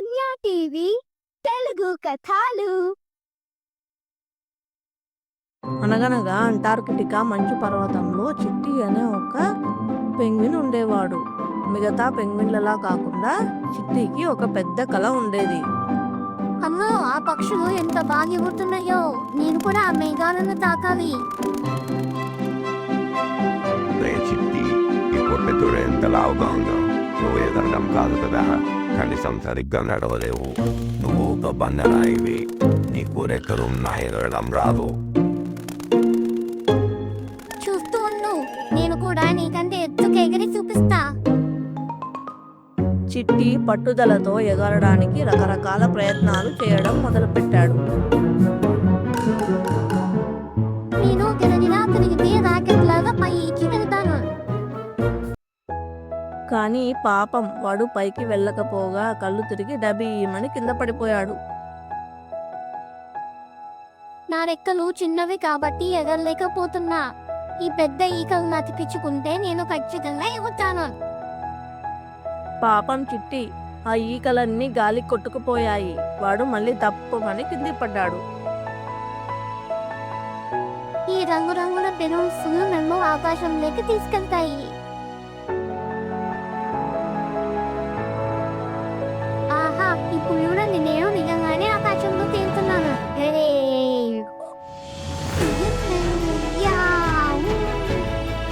ప్రజ్ఞ TV Telugu కథలు. అనగనగా Antarctica మంచు పర్వతంలో చిట్టి అనే ఒక పెంగ్విన్ ఉండేవాడు. మిగతా పెంగ్విన్లలా కాకుండా చిట్టికి ఒక పెద్ద కల ఉండేది. అమ్మో, ఆ పక్షులు ఎంత బాగా ఎగురుతున్నాయో! నేను కూడా ఆ మేఘాలను తాకాలి. చిట్టి ఈ పొట్టెతుడు ఎంత లావుగా ఉందో. నువ్వు ఎగరడం కాదు కదా, కనీసం సరిగ్గా నడవలేవు. నువ్వు ఒక బండరాయివి, నీకు రెక్కలున్నా ఎగరడం రాదు. చూస్తూ ఉండు, నేను కూడా నీకంటే ఎత్తుకు ఎగిరి చూపిస్తా. చిట్టి పట్టుదలతో ఎగరడానికి రకరకాల ప్రయత్నాలు చేయడం మొదలుపెట్టాడు. నేను తిరిగినా తిరిగితే రాకెట్ లాగా పైకి వెళ్తాను. కానీ పాపం వాడు పైకి వెళ్ళకపోగా కళ్ళు తిరిగి డబీమని కింద పడిపోయాడు. నా రెక్కలు చిన్నవి కాబట్టి ఎగరలేకపోతున్నా. ఈ పెద్ద ఈకలు అతికించుకుంటే నేను ఖచ్చితంగా ఎగురుతాను. పాపం చిట్టి, ఆ ఈకలన్నీ గాలి కొట్టుకుపోయాయి. వాడు మళ్ళీ తప్పుమని కింది పడ్డాడు. ఈ రంగురంగుల బెలూన్స్ నన్ను ఆకాశంలోకి తీసుకెళ్తాయి. ఆహా, ఇప్పుడు చూడండి, నేను నిజంగానే ఆకాశంలో తేలుతున్నాను.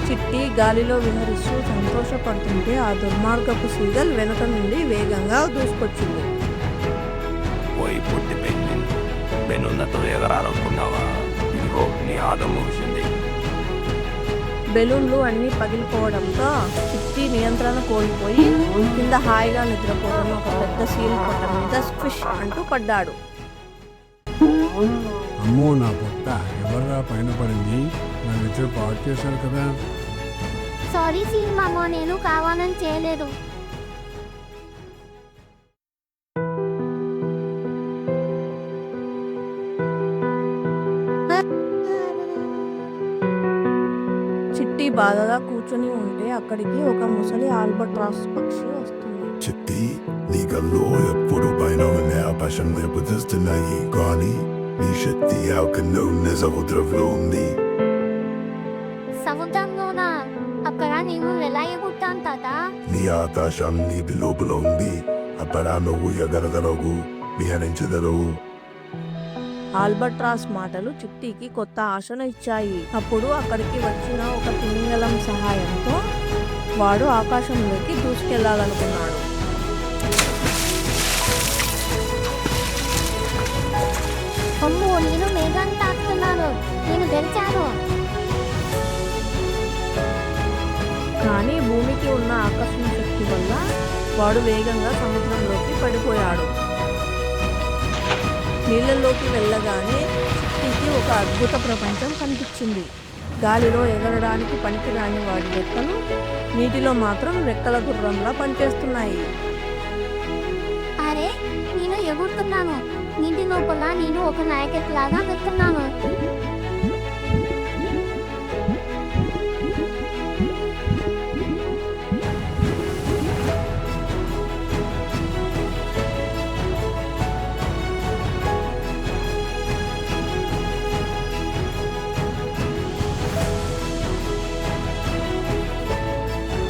చిట్టి గాలిలో విహరిస్తూ సంతోషపడుతుంటే ఆ దుర్మార్గపు సీగల్ వెనుక నుండి వేగంగా దూసుకొచ్చింది. పోయి పుట్టి పెంగ్విన్, బెలూన్లతో ఎగరాలనుకున్నావా? ఇదిగో నీ ఆదం ముగిసింది. బెలూన్లు అన్నీ పగిలిపోవడంతో చిట్టి నియంత్రణ కోల్పోయి కింద హాయిగా నిద్రపోతున్న ఒక పెద్ద సీల్ పొట్ట మీద స్క్విష్ అంటూ పడ్డాడు. అమ్మో, నా పొట్ట ఎవర్రా పైన పడింది? నా నిద్ర పాడు చేశారు కదా. సారీ సీన్ మామ, నేను కావాలని చేయలేదు. చిట్టి బాధగా కూర్చొని ఉంటే అక్కడికి ఒక ముసలి ఆల్బట్రాస్ పక్షి వస్తుంది. చిట్టి, నీ కళ్ళు ఎప్పుడు పైన ఉన్న ఆకాశం వైపు తెస్తున్నాయి, కానీ నీ శక్తి ఆకన్నా సముద్రంలో ఉంది. సముద్రంలోనా? అక్కడ నేను ఎలా ఎగురుతాను తాతా? నీ ఆకాశం నీటి లోపల ఉంది. అక్కడ నువ్వు ఎగరగలవు, విహరించగలవు. ఆల్బట్రాస్ మాటలు చిట్టికి కొత్త ఆశను ఇచ్చాయి. అప్పుడు అక్కడికి వచ్చిన ఒక తిమింగలం సహాయంతో వాడు ఆకాశంలోకి దూసుకెళ్లాలనుకున్నాడు. అమ్మో, నేను మేఘాన్ని తాకుతున్నాను. నేను గెలిచాను. కానీ భూమికి ఉన్న ఆకర్షణ శక్తి వల్ల వాడు వేగంగా సముద్రంలోకి పడిపోయాడు. నీళ్ళల్లోకి వెళ్ళగానే చిట్టికి ఒక అద్భుత ప్రపంచం కనిపించింది. గాలిలో ఎగరడానికి పనికిరాని వాడి రెక్కలు నీటిలో మాత్రం రెక్కల గుర్రంలా పనిచేస్తున్నాయి. అరే, నేను ఎగురుతున్నాను. నీటి లోపల నేను ఒక నాయకట్ లాగా వెళ్తున్నాను.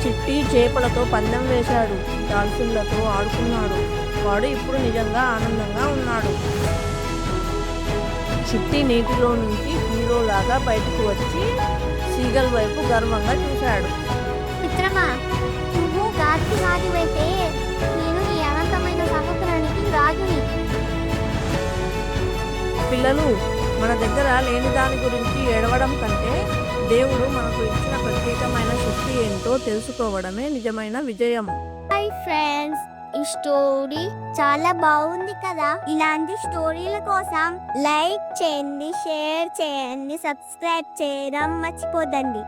చిట్టి చేపలతో పందెం వేశాడు, డాల్ఫిన్లతో ఆడుకున్నాడు. వాడు ఇప్పుడు నిజంగా ఆనందంగా ఉన్నాడు. చిట్టి నీటిలో నుంచి హీరోలాగా బయటకు వచ్చి సీగల్ వైపు గర్వంగా చూశాడు. మిత్రమా, నువ్వు గాలికి రాజువైతే నేను ఈ అనంతమైన సముద్రానికి రాజుని. పిల్లలు, మన దగ్గర లేని దాని గురించి ఏడవడం కంటే దేవుడు మనకు ఇచ్చిన ప్రత్యేకమైన శక్తి ఏంటో తెలుసుకోవడమే నిజమైన విజయం. హాయ్ ఫ్రెండ్స్, ఈ స్టోరీ చాలా బాగుంది కదా. ఇలాంటి స్టోరీల కోసం లైక్ చేయండి, షేర్ చేయండి, సబ్స్క్రైబ్ చేయడం మర్చిపోదండి.